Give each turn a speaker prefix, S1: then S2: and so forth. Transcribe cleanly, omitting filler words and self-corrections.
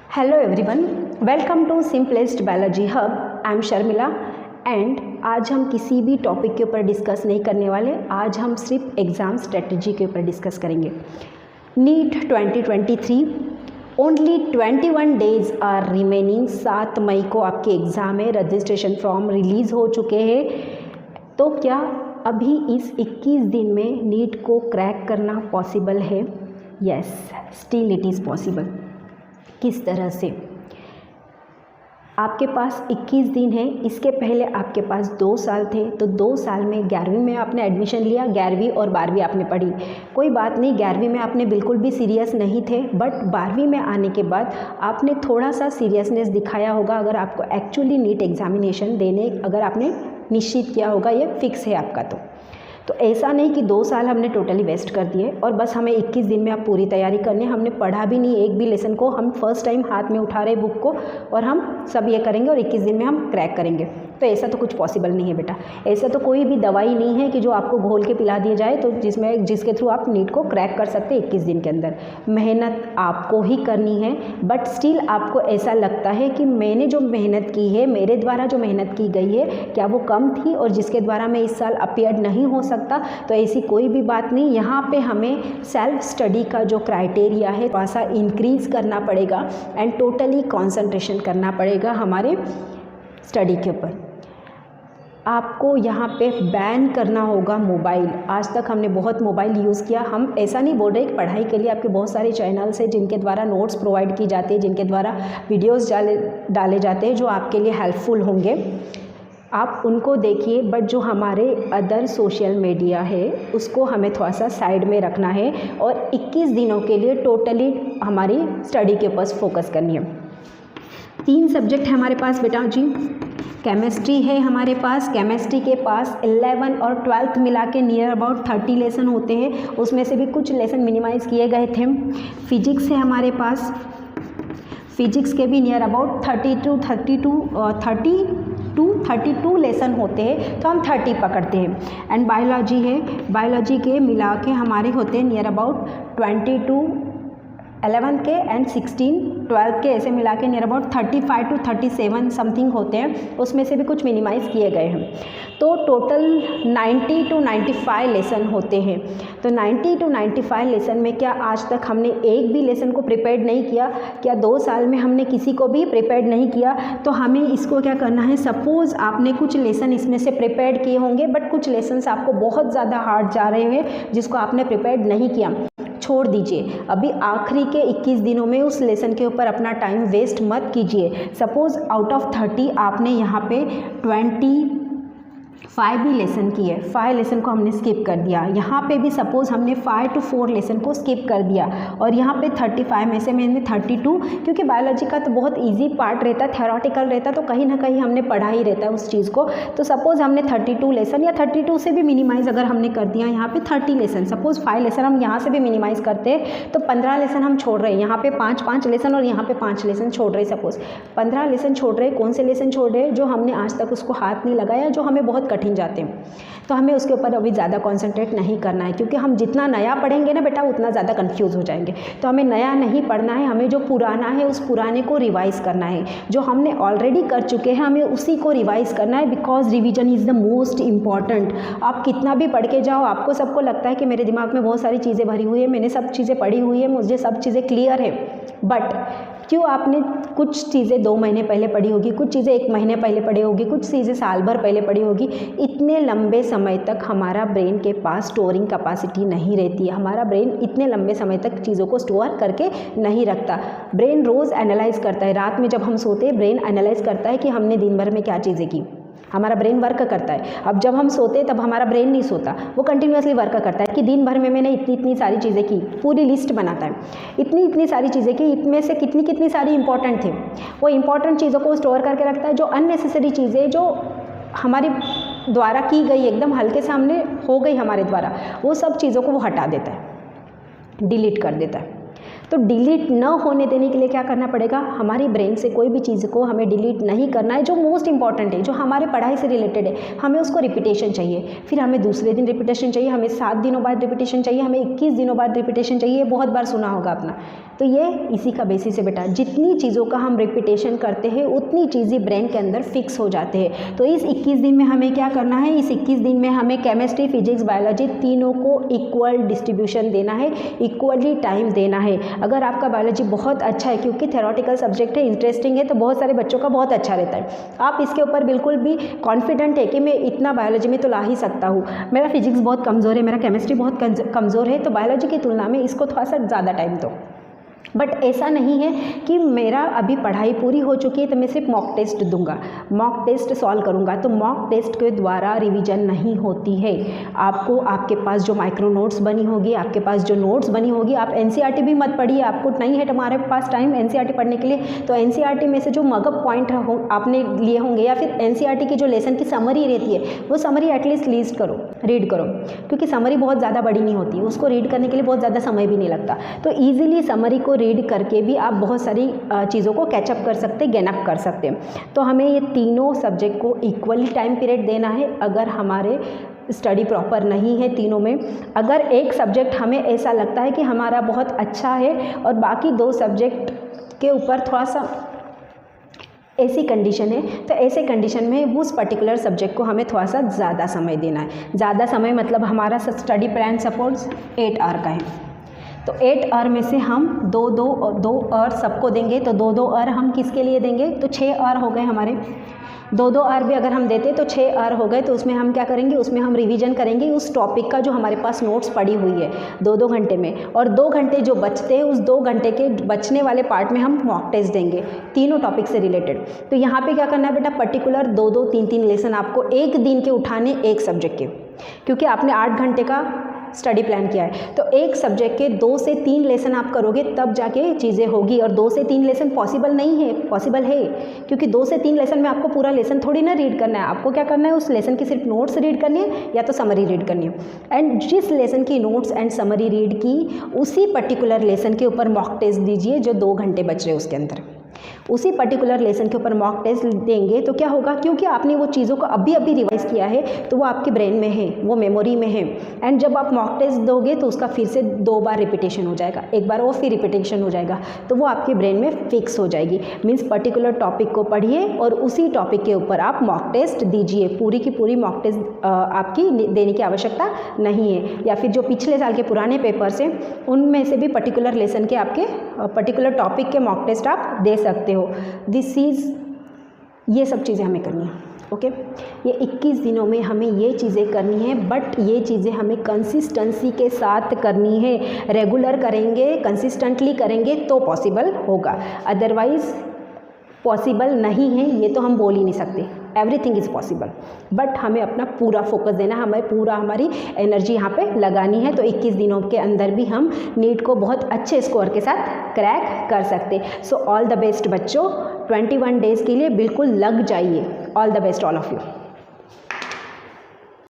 S1: Hello everyone, welcome to simplest biology hub. I am Sharmila and आज हम किसी भी टॉपिक के ऊपर डिस्कस नहीं करने वाले। आज हम सिर्फ एग्ज़ाम स्ट्रेटजी के ऊपर डिस्कस करेंगे। NEET 2023 only 21 days are remaining. 7 मई को आपके एग्ज़ाम है। रजिस्ट्रेशन फॉर्म रिलीज़ हो चुके हैं। तो क्या अभी इस 21 दिन में नीट को क्रैक करना पॉसिबल है? Yes, still it is possible. किस तरह से? आपके पास 21 दिन है। इसके पहले आपके पास 2 साल थे, तो 2 साल में 11वीं में आपने एडमिशन लिया, 11वीं और 12वीं आपने पढ़ी। कोई बात नहीं, 11वीं में आपने बिल्कुल भी सीरियस नहीं थे, बट 12वीं में आने के बाद आपने थोड़ा सा सीरियसनेस दिखाया होगा। अगर आपको एक्चुअली नीट एग्जामिनेशन देने, अगर आपने निश्चित किया होगा, ये फिक्स है आपका। तो ऐसा नहीं कि 2 साल हमने टोटली वेस्ट कर दिए और बस हमें 21 दिन में आप पूरी तैयारी करनी है। हमने पढ़ा भी नहीं एक भी लेसन को, हम फर्स्ट टाइम हाथ में उठा रहे बुक को और हम सब ये करेंगे और 21 दिन में हम क्रैक करेंगे। तो ऐसा तो कुछ पॉसिबल नहीं है बेटा। ऐसा तो कोई भी दवाई नहीं है कि जो आपको घोल के पिला दिया जाए तो जिसके थ्रू आप नीट को क्रैक कर सकते हैं 21 दिन के अंदर। मेहनत आपको ही करनी है, बट स्टिल आपको ऐसा लगता है कि मैंने जो मेहनत की है, मेरे द्वारा जो मेहनत की गई है, क्या वो कम थी और जिसके द्वारा मैं इस साल अपीयर नहीं हो सकता? तो ऐसी कोई भी बात नहीं। यहाँ पे हमें सेल्फ स्टडी का जो क्राइटेरिया है थोड़ा सा इंक्रीज़ करना पड़ेगा एंड टोटली कॉन्सेंट्रेशन करना पड़ेगा हमारे स्टडी के ऊपर। आपको यहाँ पे बैन करना होगा मोबाइल। आज तक हमने बहुत मोबाइल यूज़ किया। हम ऐसा नहीं बोल रहे कि पढ़ाई के लिए आपके बहुत सारे चैनल्स हैं जिनके द्वारा नोट्स प्रोवाइड की जाती है, जिनके द्वारा वीडियोस डाले जाते हैं जो आपके लिए हेल्पफुल होंगे, आप उनको देखिए। बट जो हमारे अदर सोशल मीडिया है उसको हमें थोड़ा सा साइड में रखना है और 21 दिनों के लिए टोटली हमारी स्टडी के ऊपर फोकस करनी है। 3 सब्जेक्ट है हमारे पास बेटा जी। केमिस्ट्री है हमारे पास। केमिस्ट्री के पास 11 और 12th मिला के नियर अबाउट 30 लेसन होते हैं, उसमें से भी कुछ लेसन मिनिमाइज़ किए गए थे। फिजिक्स है हमारे पास। फिजिक्स के भी नियर अबाउट 32 लेसन होते हैं, तो हम 30 पकड़ते हैं। एंड बायोलॉजी है। बायोलॉजी के मिला के हमारे होते हैं नियर अबाउट 22 11 के एंड 16 12 के, ऐसे मिला के नियर अबाउट 35 to 37 समथिंग होते हैं, उसमें से भी कुछ मिनिमाइज़ किए गए हैं। तो टोटल 90 to 95 लेसन होते हैं। तो 90 to 95 लेसन में क्या आज तक हमने एक भी लेसन को प्रिपेयर्ड नहीं किया? क्या 2 साल में हमने किसी को भी प्रिपेयर्ड नहीं किया? तो हमें इसको क्या करना है, सपोज़ आपने कुछ लेसन इसमें से प्रिपेयर्ड किए होंगे, बट कुछ लेसन्स आपको बहुत ज़्यादा हार्ड जा रहे हैं जिसको आपने प्रिपेयर्ड नहीं किया, छोड़ दीजिए। अभी आखिरी के 21 दिनों में उस लेसन के ऊपर अपना टाइम वेस्ट मत कीजिए। सपोज़ आउट ऑफ 30 आपने यहाँ पे 25 भी लेसन किए, 5 लेसन को हमने स्किप कर दिया। यहाँ पे भी सपोज़ हमने 5 to 4 लेसन को स्किप कर दिया और यहाँ पे 35 में से मैंने 32, क्योंकि बायोलॉजी का तो बहुत इजी पार्ट रहता है, थ्योरेटिकल रहता है, तो कहीं ना कहीं हमने पढ़ा ही रहता है उस चीज़ को। तो सपोज़ हमने 32 लेसन या 32 से भी मिनिमाइज़ अगर हमने कर दिया यहाँ पे 30 लेसन, सपोज़ 5 लेसन हम यहाँ से भी मिनिमाइज़ करते हैं तो 15 लेसन हम छोड़ रहे हैं। यहाँ पे 5 लेसन और यहाँ पे 5 लेसन छोड़ रहे हैं। सपोज़ 15 लेसन छोड़ रहे हैं। कौन से लेसन छोड़ रहे हैं? जो हमने आज तक उसको हाथ नहीं लगाया, जो हमें बहुत कठिन जाते हैं, तो हमें उसके ऊपर अभी ज़्यादा कंसंट्रेट नहीं करना है, क्योंकि हम जितना नया पढ़ेंगे ना बेटा उतना ज़्यादा कंफ्यूज हो जाएंगे। तो हमें नया नहीं पढ़ना है, हमें जो पुराना है उस पुराने को रिवाइज़ करना है। जो हमने ऑलरेडी कर चुके हैं हमें उसी को रिवाइज़ करना है, because revision is the most important. आप कितना भी पढ़ के जाओ, आपको सबको लगता है कि मेरे दिमाग में बहुत सारी चीज़ें भरी हुई है, मैंने सब चीज़ें पढ़ी हुई है, मुझे सब चीज़ें क्लियर है, बट क्यों आपने कुछ चीज़ें 2 महीने पहले पढ़ी होगी, कुछ चीज़ें 1 महीने पहले पढ़ी होगी, कुछ चीज़ें साल भर पहले पढ़ी होगी। इतने लंबे समय तक हमारा ब्रेन के पास स्टोरिंग कैपेसिटी नहीं रहती है। हमारा ब्रेन इतने लंबे समय तक चीज़ों को स्टोर करके नहीं रखता। ब्रेन रोज़ एनालाइज करता है। रात में जब हम सोते हैं ब्रेन एनालाइज करता है कि हमने दिन भर में क्या चीज़ें की। हमारा ब्रेन वर्क करता है। अब जब हम सोते तब हमारा ब्रेन नहीं सोता, वो कंटिन्यूसली वर्क करता है कि दिन भर में मैंने इतनी सारी चीज़ें की, पूरी लिस्ट बनाता है। इतनी सारी चीज़ें की, इनमें से कितनी सारी इंपॉर्टेंट थे, वो इंपॉर्टेंट चीज़ों को स्टोर करके रखता है। जो अननेसेसरी चीज़ें जो हमारे द्वारा की गई, एकदम हल्के सामने हो गई हमारे द्वारा, वो सब चीज़ों को वो हटा देता है, डिलीट कर देता है। तो डिलीट न होने देने के लिए क्या करना पड़ेगा, हमारी ब्रेन से कोई भी चीज़ को हमें डिलीट नहीं करना है। जो मोस्ट इंपॉर्टेंट है, जो हमारे पढ़ाई से रिलेटेड है, हमें उसको रिपीटेशन चाहिए, फिर हमें दूसरे दिन रिपीटेशन चाहिए, हमें 7 दिनों बाद रिपीटेशन चाहिए, हमें 21 दिनों बाद रिपीटेशन चाहिए। बहुत बार सुना होगा अपना तो ये इसी का बेसिस है बेटा। जितनी चीज़ों का हम रिपीटेशन करते हैं उतनी चीज़ें ब्रेन के अंदर फिक्स हो जाते हैं। तो इस 21 दिन में हमें क्या करना है, इस 21 दिन में हमें केमिस्ट्री, फिजिक्स, बायोलॉजी तीनों को इक्वल डिस्ट्रीब्यूशन देना है, इक्वली टाइम देना है। अगर आपका बायोलॉजी बहुत अच्छा है, क्योंकि थ्योरेटिकल सब्जेक्ट है, इंटरेस्टिंग है, तो बहुत सारे बच्चों का बहुत अच्छा रहता है। आप इसके ऊपर बिल्कुल भी कॉन्फिडेंट है कि मैं इतना बायोलॉजी में तो ला ही सकता हूँ, मेरा फिजिक्स बहुत कमज़ोर है, मेरा केमिस्ट्री बहुत कमज़ोर है, तो बायोलॉजी की तुलना में इसको थोड़ा सा ज़्यादा टाइम दो। बट ऐसा नहीं है कि मेरा अभी पढ़ाई पूरी हो चुकी है तो मैं सिर्फ मॉक टेस्ट दूंगा, मॉक टेस्ट सॉल्व करूंगा। तो मॉक टेस्ट के द्वारा रिवीजन नहीं होती है। आपको आपके पास जो माइक्रो नोट्स बनी होगी, आपके पास जो नोट्स बनी होगी, आप एनसीईआरटी भी मत पढ़िए, आपको नहीं है तुम्हारे पास टाइम एनसीईआरटी पढ़ने के लिए, तो एनसीईआरटी में से जो मगअप पॉइंट आपने लिए होंगे या फिर एनसीईआरटी की जो लेसन की समरी रहती है वो समरी एटलीस्ट रीड करो, क्योंकि समरी बहुत ज़्यादा बड़ी नहीं होती, उसको रीड करने के लिए बहुत ज़्यादा समय भी नहीं लगता। तो ईजिली समरी को रीड करके भी आप बहुत सारी चीज़ों को कैचअप कर सकते, गेन अप कर सकते हैं। तो हमें ये तीनों सब्जेक्ट को इक्वली टाइम पीरियड देना है। अगर हमारे स्टडी प्रॉपर नहीं है तीनों में, अगर एक सब्जेक्ट हमें ऐसा लगता है कि हमारा बहुत अच्छा है और बाकी 2 सब्जेक्ट के ऊपर थोड़ा सा ऐसी कंडीशन है, तो ऐसे कंडीशन में उस पर्टिकुलर सब्जेक्ट को हमें थोड़ा सा ज़्यादा समय देना है। ज़्यादा समय मतलब हमारा स्टडी प्लान सपोज 8 आवर का है, तो 8 आवर में से हम 2 आवर सबको देंगे, तो 2 आवर हम किसके लिए देंगे, तो 6 आवर हो गए हमारे। 2 आवर भी अगर हम देते तो 6 आवर हो गए। तो उसमें हम क्या करेंगे, उसमें हम रिवीजन करेंगे उस टॉपिक का जो हमारे पास नोट्स पड़ी हुई है 2 घंटे में, और 2 घंटे जो बचते हैं उस 2 घंटे के बचने वाले पार्ट में हम मॉक टेस्ट देंगे तीनों टॉपिक से रिलेटेड। तो यहाँ पे क्या करना है बेटा, पर्टिकुलर 2-2, 3-3 लेसन आपको एक दिन के उठाने एक सब्जेक्ट के, क्योंकि आपने 8 घंटे का स्टडी प्लान किया है, तो एक सब्जेक्ट के 2 से 3 लेसन आप करोगे तब जाके चीज़ें होगी। और 2 से 3 लेसन पॉसिबल नहीं है, पॉसिबल है, क्योंकि 2 से 3 लेसन में आपको पूरा लेसन थोड़ी ना रीड करना है, आपको क्या करना है, उस लेसन की सिर्फ नोट्स रीड करनी है या तो समरी रीड करनी है। एंड जिस लेसन की नोट्स एंड समरी रीड की, उसी पर्टिकुलर लेसन के ऊपर मॉक टेस्ट दीजिए जो 2 घंटे बच रहे हैं उसके अंदर, उसी पर्टिकुलर लेसन के ऊपर मॉक टेस्ट देंगे। तो क्या होगा, क्योंकि आपने वो चीज़ों को अभी रिवाइज किया है तो वो आपके ब्रेन में है, वो मेमोरी में है। एंड जब आप मॉक टेस्ट दोगे तो उसका फिर से 2 बार रिपीटेशन हो जाएगा, एक बार और फिर रिपीटेशन हो जाएगा, तो वो आपके ब्रेन में फिक्स हो जाएगी। मीन्स पर्टिकुलर टॉपिक को पढ़िए और उसी टॉपिक के ऊपर आप मॉक टेस्ट दीजिए, पूरी की पूरी मॉक टेस्ट आपकी देने की आवश्यकता नहीं है। या फिर जो पिछले साल के पुराने पेपर्स हैं उनमें से भी पर्टिकुलर लेसन के आपके पर्टिकुलर टॉपिक के मॉक टेस्ट आप दे सकते हो। ये सब चीज़ें हमें करनी है। ओके, ये 21 दिनों में हमें ये चीज़ें करनी है, बट ये चीज़ें हमें कंसिस्टेंसी के साथ करनी है। रेगुलर करेंगे, कंसिस्टेंटली करेंगे तो पॉसिबल होगा, अदरवाइज़ पॉसिबल नहीं है ये तो हम बोल ही नहीं सकते। एवरीथिंग इज़ पॉसिबल, बट हमें अपना पूरा फोकस देना, हमारी एनर्जी यहाँ पे लगानी है। तो 21 दिनों के अंदर भी हम नीट को बहुत अच्छे स्कोर के साथ क्रैक कर सकते। सो ऑल द बेस्ट बच्चों, 21 डेज़ के लिए बिल्कुल लग जाइए। All the best all of you.